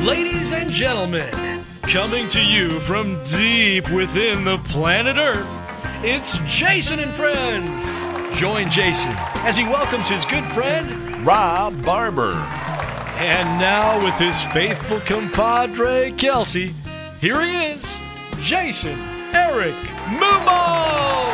Ladies and gentlemen, coming to you from deep within the planet Earth, it's Jason and Friends. Join Jason as he welcomes his good friend, Rob Barbour. And now with his faithful compadre, Kelsey, here he is, Jason Eric Mumaw.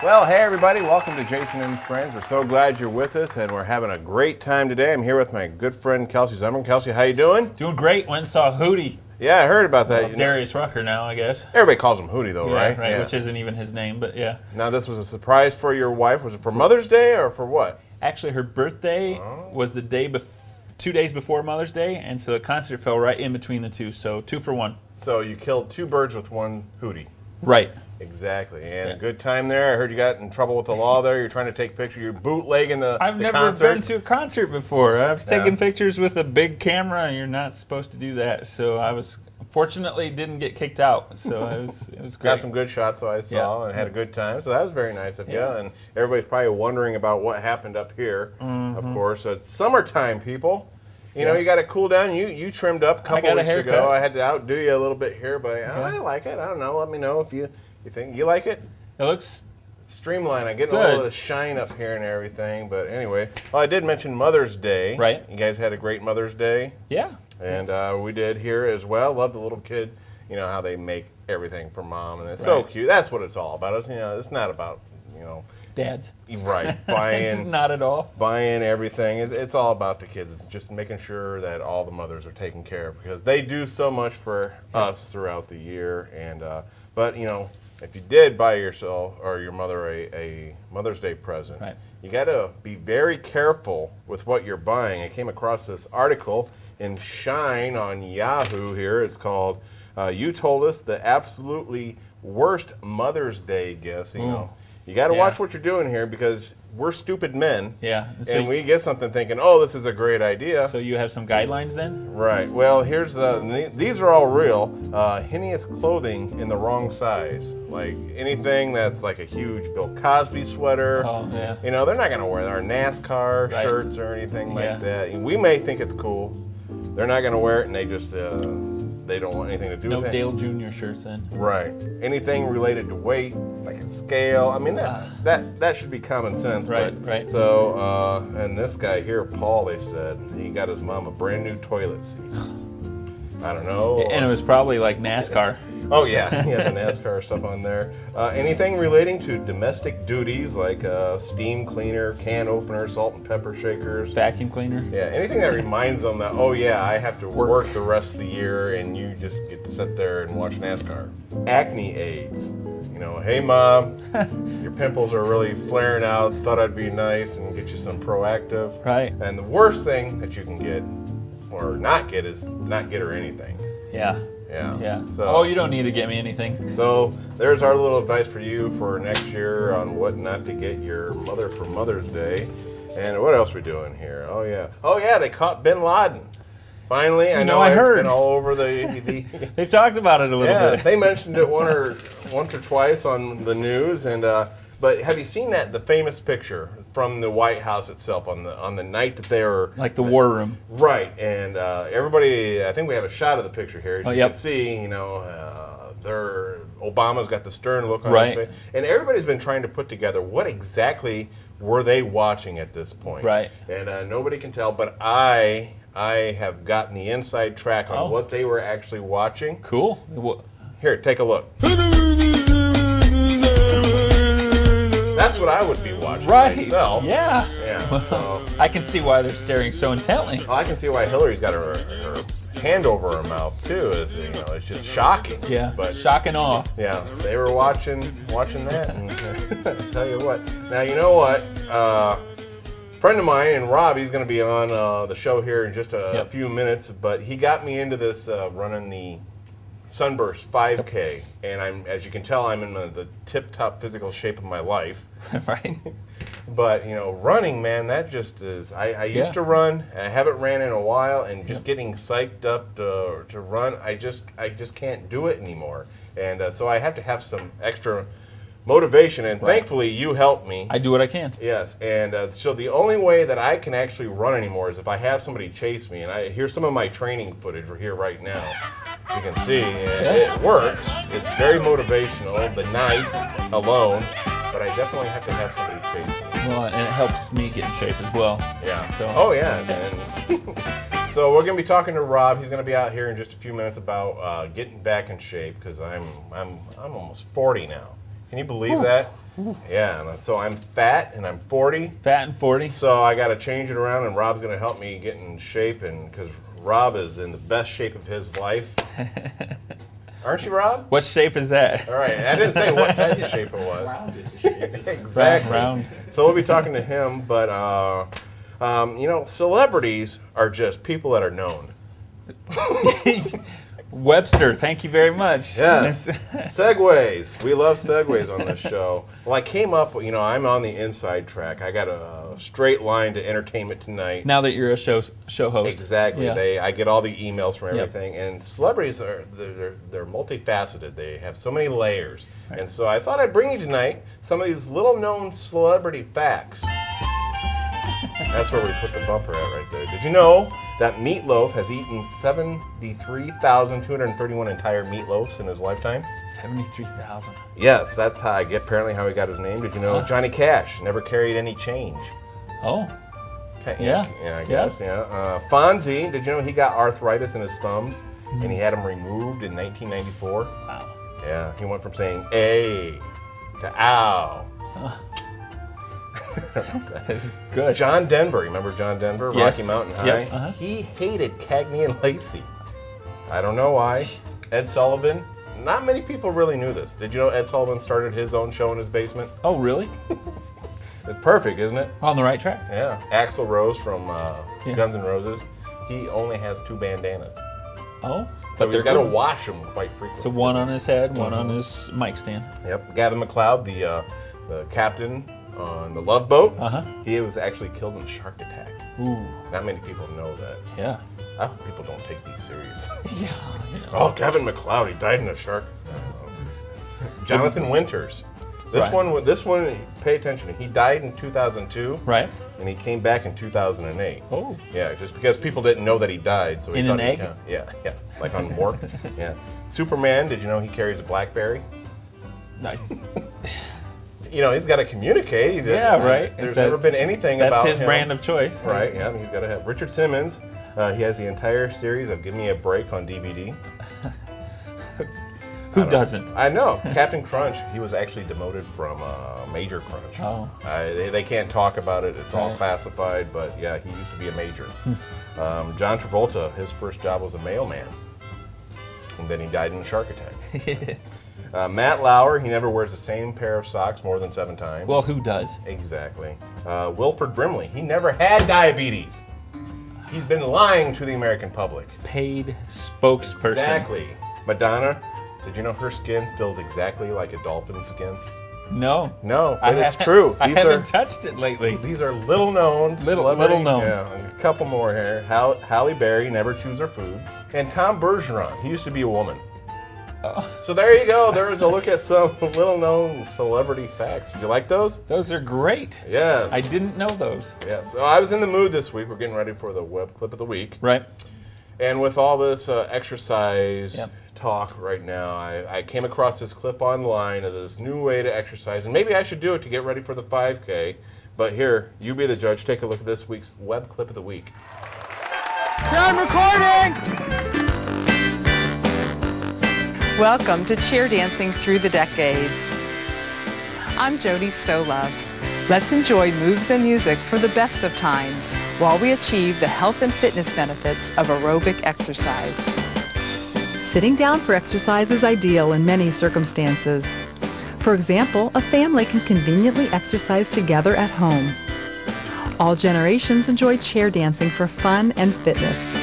Well, hey everybody, welcome to Jason and Friends. We're so glad you're with us, and we're having a great time today. I'm here with my good friend Kelsey Zimmerman. Kelsey, how you doing? Doing great. Went and saw Hootie. Yeah, I heard about that. Well, Darius Rucker now, I guess. Everybody calls him Hootie, though, right? Right, yeah. Which isn't even his name, but yeah. Now, this was a surprise for your wife. Was it for Mother's Day or for what? Actually, her birthday was the day 2 days before Mother's Day, and so the concert fell right in between the two, so 2 for 1. So you killed 2 birds with 1 Hootie. Right. Exactly, and a good time there. I heard you got in trouble with the law there. You're trying to take pictures. You're bootlegging the I've never concert. been to a concert before. I was taking pictures with a big camera, and you're not supposed to do that. So I was fortunately didn't get kicked out. So it was great. Got some good shots, so I saw, and had a good time. So that was very nice of you. And everybody's probably wondering about what happened up here. Of course, it's summertime, people. You know, you got to cool down. You trimmed up a couple weeks ago. I had to outdo you a little bit here, but I like it. I don't know. Let me know if you think you like it. It looks streamlined. I'm getting all of the shine up here and everything. But anyway, well, I did mention Mother's Day. Right. You guys had a great Mother's Day. Yeah. And we did here as well. Love the little kid. You know how they make everything for mom, and it's so cute. That's what it's all about. It's not about dads. Right. Buying. Not at all. Buying everything. It's all about the kids. It's just making sure that all the mothers are taken care of because they do so much for us throughout the year. And but if you did buy yourself or your mother a Mother's Day present, you got to be very careful with what you're buying. I came across this article in Shine on Yahoo here. It's called "You Told Us the Absolutely Worst Mother's Day Gifts." You got to watch what you're doing here because we're stupid men. Yeah. And we get something thinking, oh, this is a great idea. So you have some guidelines then? Right. Well, here's these are all real. Hideous clothing in the wrong size. Like anything that's like a huge Bill Cosby sweater. Oh, yeah. They're not going to wear our NASCAR shirts or anything like that. And we may think it's cool. They're not going to wear it, and they just they don't want anything to do with it. No Dale Jr. shirts then. Right. Anything related to weight, like a scale. I mean, that should be common sense. Right. So, and this guy here, Paul, they said he got his mom a brand new toilet seat. I don't know. And it was probably like NASCAR. Oh yeah, the NASCAR stuff on there. Anything relating to domestic duties like steam cleaner, can opener, salt and pepper shakers. Vacuum cleaner. Yeah, anything that reminds them that, oh yeah, I have to work the rest of the year and you just get to sit there and watch NASCAR. Acne aids. Hey mom, your pimples are really flaring out. Thought I'd be nice and get you some Proactive. Right. And the worst thing that you can get or not get is not get her anything. Yeah. Yeah. So, you don't need to get me anything. So there's our little advice for you for next year on what not to get your mother for Mother's Day. And what else are we doing here? Oh yeah, they caught Bin Laden. Finally, I know I heard. It's been all over the They've talked about it a little bit. They mentioned it once or twice on the news. And but have you seen the famous picture from the White House itself on the night that they were like the war room? Right, and everybody. I think we have a shot of the picture here. You can see, Obama's got the stern look on his face, and everybody's been trying to put together what exactly were they watching at this point. Right, and nobody can tell, but I have gotten the inside track on what they were actually watching. Cool. Here, take a look. That's what I would be watching myself. Yeah. So. I can see why they're staring so intently. Well, I can see why Hillary's got her hand over her mouth too. It's just shocking. Yeah. But shock and awe. Yeah, they were watching that, and I'll tell you what. Now you know what. Friend of mine and Rob, he's going to be on the show here in just a few minutes, but he got me into this running the Sunburst 5K, and as you can tell, I'm in the tip-top physical shape of my life. Right. But running, man, that just is. I used to run, and I haven't ran in a while, and just getting psyched up to run, I just can't do it anymore, and so I have to have some extra motivation, and thankfully you helped me. I do what I can. Yes, and so the only way that I can actually run anymore is if I have somebody chase me, and here's some of my training footage here right now. As you can see, it works. It's very motivational, the knife alone, but I definitely have to have somebody chase me. Well, and it helps me get in shape as well. Yeah. So, oh, yeah. And so we're going to be talking to Rob. He's going to be out here in just a few minutes about getting back in shape because I'm almost 40 now. Can you believe that? Yeah, and so I'm fat and I'm 40. Fat and 40. So I got to change it around, and Rob's going to help me get in shape, and because Rob is in the best shape of his life. Aren't you, Rob? What shape is that? All right, I didn't say what type of shape it was. Round is the shape. Exactly. Round. So we'll be talking to him, but you know, celebrities are just people that are known. Webster, thank you very much. Yes. Segues. We love segues on this show. Well, I came up, you know, I'm on the inside track. I got a straight line to Entertainment Tonight. Now that you're a show host. Exactly. Yeah. I get all the emails from everything, and celebrities they're multifaceted. They have so many layers, and so I thought I'd bring you tonight some of these little-known celebrity facts. That's where we put the bumper at right there. Did you know that Meatloaf has eaten 73,231 entire meatloafs in his lifetime? 73,000. Yes, that's apparently how he got his name. Did you know Johnny Cash never carried any change? Oh. Yeah, I guess, yeah. Fonzie, did you know he got arthritis in his thumbs and he had them removed in 1994? Wow. Yeah, he went from saying A to ow. That's good. John Denver, remember John Denver, Yes. Rocky Mountain High? Yep. He hated Cagney and Lacey. I don't know why. Ed Sullivan, not many people really knew this. Did you know Ed Sullivan started his own show in his basement? Oh, really? It's perfect, isn't it? On the right track. Yeah. Axl Rose from Guns N' Roses, he only has 2 bandanas. Oh. So but he's they're got to good. wash them quite frequently. So one on his head, one on his mic stand. Yep. Gavin McLeod, the captain on the Love Boat, Uh-huh. he was actually killed in a shark attack. Ooh. Not many people know that. Yeah. I hope people don't take these serious. Yeah. Oh, Gavin McLeod, he died in a shark. Jonathan Winters. This one, pay attention. He died in 2002. Right. And he came back in 2008. Oh. Yeah, just because people didn't know that he died, so he In thought an he'd egg? Yeah, like on Mork. Yeah. Superman, did you know he carries a BlackBerry? Nice. You know, he's got to communicate. Yeah, right. There's never been anything about him. That's his brand of choice. Right, yeah, he's got to have. Richard Simmons, he has the entire series of Give Me a Break on DVD. Who doesn't? I know. Captain Crunch, he was actually demoted from Major Crunch. Oh. They can't talk about it. It's all Right. classified, but yeah, he used to be a major. John Travolta, his first job was a mailman. And then he died in a shark attack. Matt Lauer, he never wears the same pair of socks more than 7 times. Well, who does? Exactly. Wilford Brimley, he never had diabetes. He's been lying to the American public. Paid spokesperson. Exactly. Madonna, did you know her skin feels exactly like a dolphin's skin? No. No, but it's true. I haven't touched it lately. These are little known. Little known. Yeah, a couple more here. Halle Berry, never chews her food. And Tom Bergeron, he used to be a woman. So there you go. There's a look at some little-known celebrity facts. Did you like those? Those are great. Yes. I didn't know those. Yes. So I was in the mood this week. We're getting ready for the web clip of the week. Right. And with all this exercise talk right now, I came across this clip online of this new way to exercise. And maybe I should do it to get ready for the 5K. But here, you be the judge. Take a look at this week's web clip of the week. I'm recording! Welcome to Cheer Dancing Through the Decades. I'm Jody Stolove. Let's enjoy moves and music for the best of times while we achieve the health and fitness benefits of aerobic exercise. Sitting down for exercise is ideal in many circumstances. For example, a family can conveniently exercise together at home. All generations enjoy chair dancing for fun and fitness.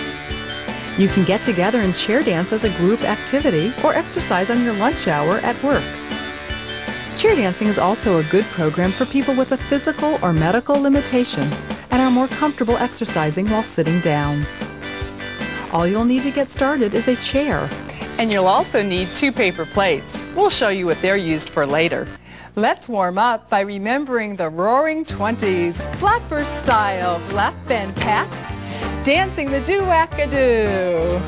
You can get together and chair dance as a group activity or exercise on your lunch hour at work. Chair dancing is also a good program for people with a physical or medical limitation and are more comfortable exercising while sitting down. All you'll need to get started is a chair. And you'll also need 2 paper plates. We'll show you what they're used for later. Let's warm up by remembering the Roaring '20s, flatburst style, flap and pat, dancing the do-wacka-doo.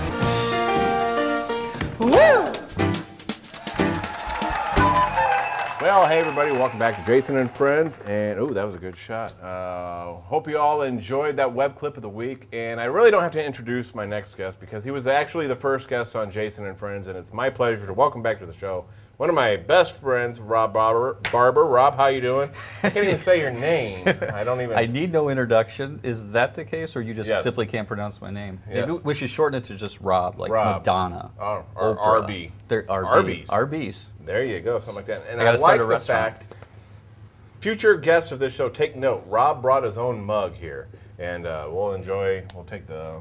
Woo! Well, hey everybody, welcome back to Jason and Friends, and oh, that was a good shot. Hope you all enjoyed that web clip of the week, and I really don't have to introduce my next guest because he was actually the first guest on Jason and Friends, and it's my pleasure to welcome back to the show one of my best friends, Rob Barbour. Rob, how you doing? I can't even say your name. I need no introduction. Is that the case, or you just Yes. simply can't pronounce my name? Yes. Maybe we should shorten it to just Rob, like Rob. Madonna. Or Oprah. RB. They're Arby's. Arby's. There you go, something like that. And I gotta I start like a the restaurant. fact, future guests of this show, take note. Rob brought his own mug here, and we'll take the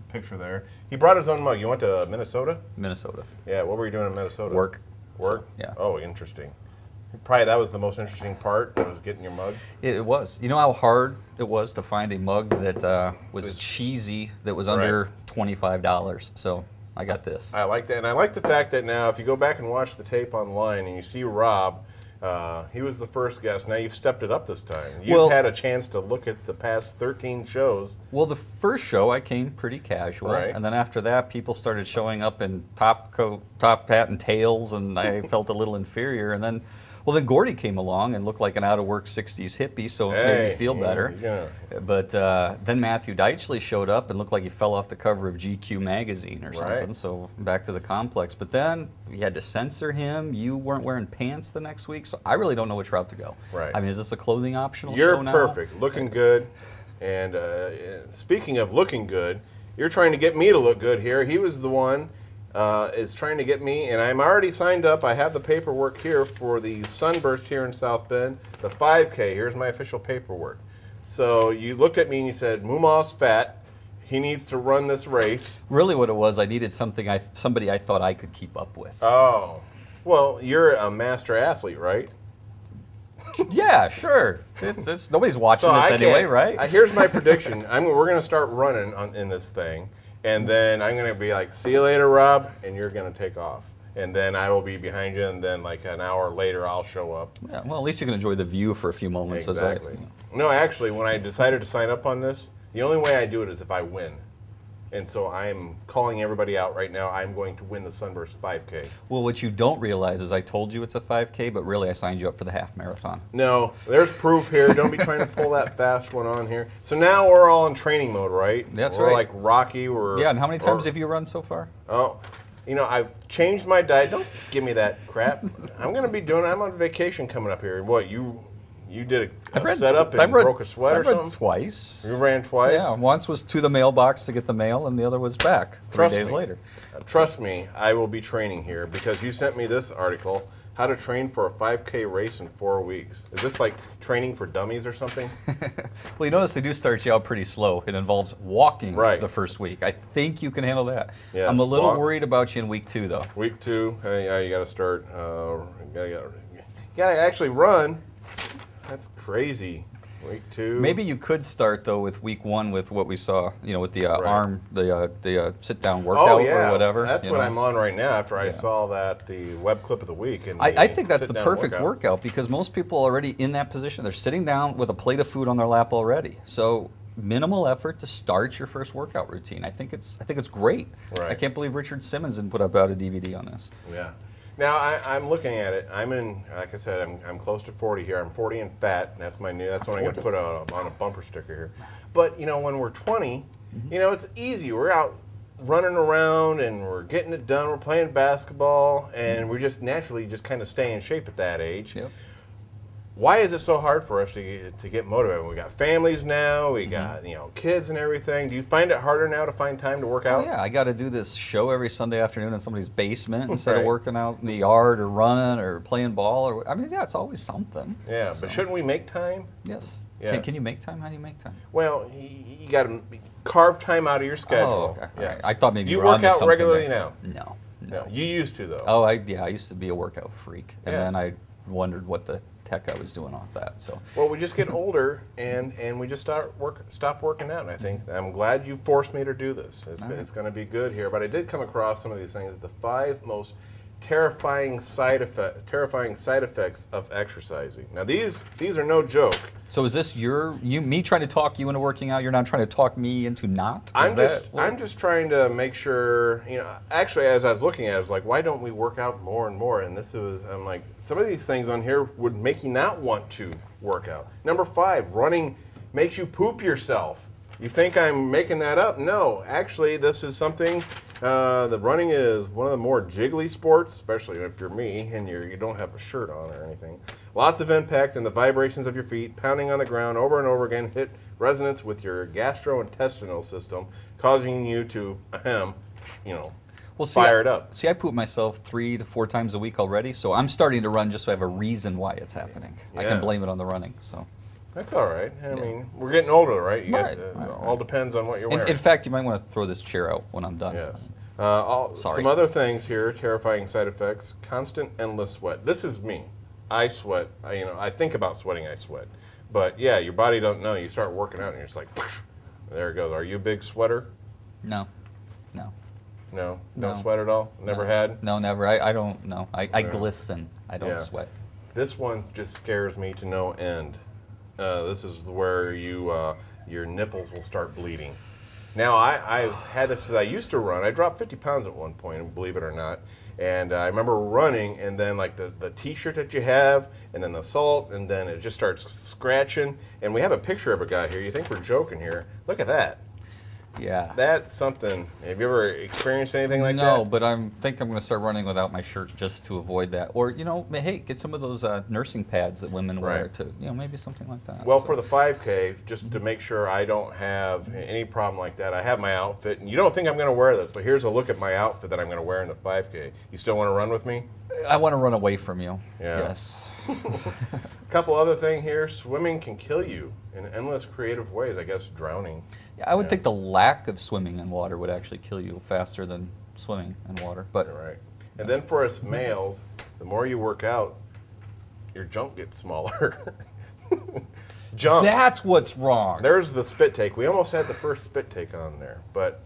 picture there. He brought his own mug. You went to Minnesota? Minnesota. Yeah, what were you doing in Minnesota? Work. Work? Yeah. Oh, interesting. Probably that was the most interesting part, was getting your mug. It was. You know how hard it was to find a mug that was cheesy, that was under $25. So I got this. I like that, and I like the fact that now if you go back and watch the tape online and you see Rob, he was the first guest. Now you've stepped it up this time. You've had a chance to look at the past 13 shows. Well, the first show I came pretty casual, Right. and then after that, people started showing up in top coat, top hat, and tails, and I felt a little inferior. And then, well, then Gordy came along and looked like an out-of-work '60s hippie, so it made me feel better. Yeah. But then Matthew Deitchley showed up and looked like he fell off the cover of GQ magazine or something. Right. So back to the complex. But then we had to censor him. You weren't wearing pants the next week, so I really don't know which route to go. Right. I mean, is this a clothing optional You're show now? perfect, looking good. And speaking of looking good, you're trying to get me to look good here. He was the one is trying to get me, and I'm already signed up. I have the paperwork here for the Sunburst here in South Bend, the 5K. Here's my official paperwork. So you looked at me and you said, Mumaw's fat. He needs to run this race. Really what it was, I needed somebody I thought I could keep up with. Oh. Well, you're a master athlete, right? Yeah, sure. It's nobody's watching So this I anyway, can't- right? Here's my prediction. We're going to start running in this thing, and then I'm going to be like, see you later, Rob, and you're going to take off. And then I will be behind you, and then like an hour later, I'll show up. Yeah, well, at least you can enjoy the view for a few moments. Exactly. No, actually, when I decided to sign up on this, the only way I do it is if I win. And so I'm calling everybody out right now. I'm going to win the Sunburst 5K. Well, what you don't realize is I told you it's a 5K, but really I signed you up for the half marathon. No, there's proof here. Don't be trying to pull that fast one on here. So now we're all in training mode, right? That's we're right. like Rocky. Yeah, and how many times have you run so far? Oh, you know, I've changed my diet. Don't give me that crap. I'm going to be doing. I'm on vacation coming up here. What you did a setup and broke a sweat or something? Twice. You ran twice. Yeah, once was to the mailbox to get the mail, and the other was back 3 days later. Trust me, I will be training here because you sent me this article, how to train for a 5K race in 4 weeks. Is this like training for dummies or something? Well, you notice they do start you out pretty slow. It involves walking Right. the first week. I think you can handle that. Yeah, I'm a little walk. worried about you in week 2, though. Week 2, yeah, you got to start. You got to actually run. That's crazy. Week 2. Maybe you could start though with week 1 with what we saw, with the arm, the sit-down workout or whatever. That's what I'm on right now. After I saw the web clip of the week, and I think that's the sit-down perfect workout because most people are already in that position. They're sitting down with a plate of food on their lap already. So minimal effort to start your first workout routine. I think it's great. Right. I can't believe Richard Simmons didn't put out a DVD on this. Yeah. Now I'm looking at it. I'm in, like I said, I'm close to 40 here. I'm 40 and fat. And that's my new. That's what I'm going to put on a bumper sticker here. But when we're 20, it's easy. We're out running around and we're getting it done. We're playing basketball and we're just naturally just kind of stay in shape at that age. Yep. Why is it so hard for us to get motivated? We got families now, we got kids and everything. Do you find it harder now to find time to work out? Oh, yeah, I got to do this show every Sunday afternoon in somebody's basement instead of working out in the yard or running or playing ball. It's always something. Yeah, So. but shouldn't we make time? Yes. Yes. Can you make time? How do you make time? Well, you got to carve time out of your schedule. Oh, okay. Yes. All right. I thought maybe you were work onto out something regularly there. now. No. You used to though. Oh, I used to be a workout freak, and Yes. then I wondered what the heck I was doing off that. So. Well, we just get older and we just stop working out. And I think I'm glad you forced me to do this. It's going to be good here. But I did come across some of these things. The 5 most terrifying side effects of exercising. Now these are no joke. So is this me trying to talk you into working out? You're not trying to talk me into not? I'm just trying to make sure, actually as I was looking at it, I was like, why don't we work out more and more? And I'm like, some of these things on here would make you not want to work out. Number 5, running makes you poop yourself. You think I'm making that up? No, actually this is something, the running is one of the more jiggly sports, especially if you're me and you don't have a shirt on or anything. Lots of impact and the vibrations of your feet, pounding on the ground over and over again, hit resonance with your gastrointestinal system, causing you to, fire it up. See, I poop myself 3 to 4 times a week already, so I'm starting to run just so I have a reason why it's happening. Yes. I can blame it on the running. So. That's all right. I mean, we're getting older, right? All depends on what you're wearing. In fact, you might want to throw this chair out when I'm done. Yes. Some other things here, terrifying side effects, constant endless sweat. This is me. I sweat. I think about sweating, I sweat. But yeah, your body don't know. You start working out and you're just like, there it goes. Are you a big sweater? No. No? Don't sweat at all? Never had? No, never. I don't know. I glisten. I don't sweat. This one just scares me to no end. This is where your nipples will start bleeding. Now, I had this as I used to run. I dropped 50 pounds at one point, believe it or not. And I remember running, and then like the T-shirt that you have, and then the salt, and then it just starts scratching. And we have a picture of a guy here. You think we're joking here. Look at that. Yeah. That's something. Have you ever experienced anything like that? No, but I think I'm going to start running without my shirt just to avoid that. Or, hey, get some of those nursing pads that women wear to, maybe something like that. Well, for the 5K, just to make sure I don't have any problem like that, I have my outfit. And you don't think I'm going to wear this, but here's a look at my outfit that I'm going to wear in the 5K. You still want to run with me? I want to run away from you. Yeah. Yes. A couple other things here. Swimming can kill you in endless creative ways. I guess drowning. Yeah, I would think the lack of swimming in water would actually kill you faster than swimming in water. But you're right. And then for us males, the more you work out, your junk gets smaller. Junk. That's what's wrong. There's the spit take. We almost had the first spit take on there, but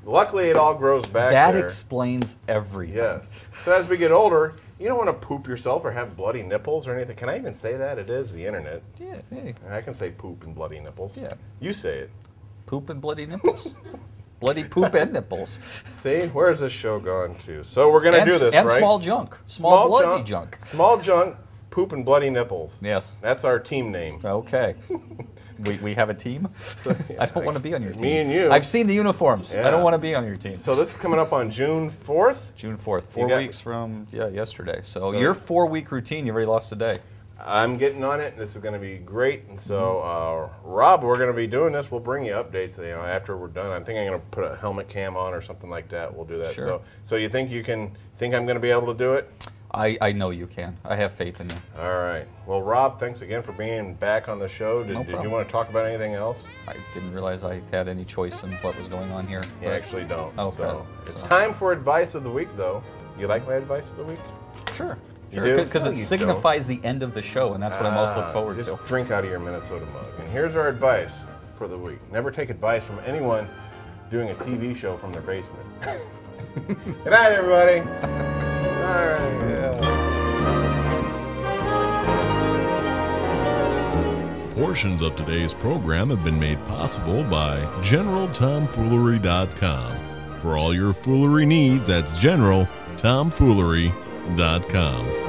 luckily it all grows back. That explains everything. Yes. So as we get older, you don't want to poop yourself or have bloody nipples or anything. Can I even say that? It is the internet. Yeah. Hey. I can say poop and bloody nipples. Yeah. You say it. Poop and bloody nipples. Bloody poop and nipples. See, where's this show gone to? So we're going to do this, and right? small junk. Small bloody junk. Small junk, poop and bloody nipples. Yes. That's our team name. Okay. We have a team? So, I don't want to be on your team. Me and you. I've seen the uniforms. Yeah. I don't want to be on your team. So this is coming up on June 4th? June 4th. 4 weeks from yesterday. So your 4-week routine, you already lost a day. I'm getting on it. This is going to be great. And so, Rob, we're going to be doing this. We'll bring you updates. After we're done. I think I'm going to put a helmet cam on or something like that. We'll do that. Sure. So you think I'm going to be able to do it? I know you can. I have faith in you. All right. Well, Rob, thanks again for being back on the show. Did you want to talk about anything else? I didn't realize I had any choice in what was going on here. You actually don't. Okay. So it's time for advice of the week, though. You like my advice of the week? Sure. Because it signifies the end of the show, and that's what I most look forward to. Just drink out of your Minnesota mug. And here's our advice for the week. Never take advice from anyone doing a TV show from their basement. Good night, everybody. All right. Yeah. Portions of today's program have been made possible by GeneralTomfoolery.com. For all your foolery needs, that's GeneralTomfoolery.com.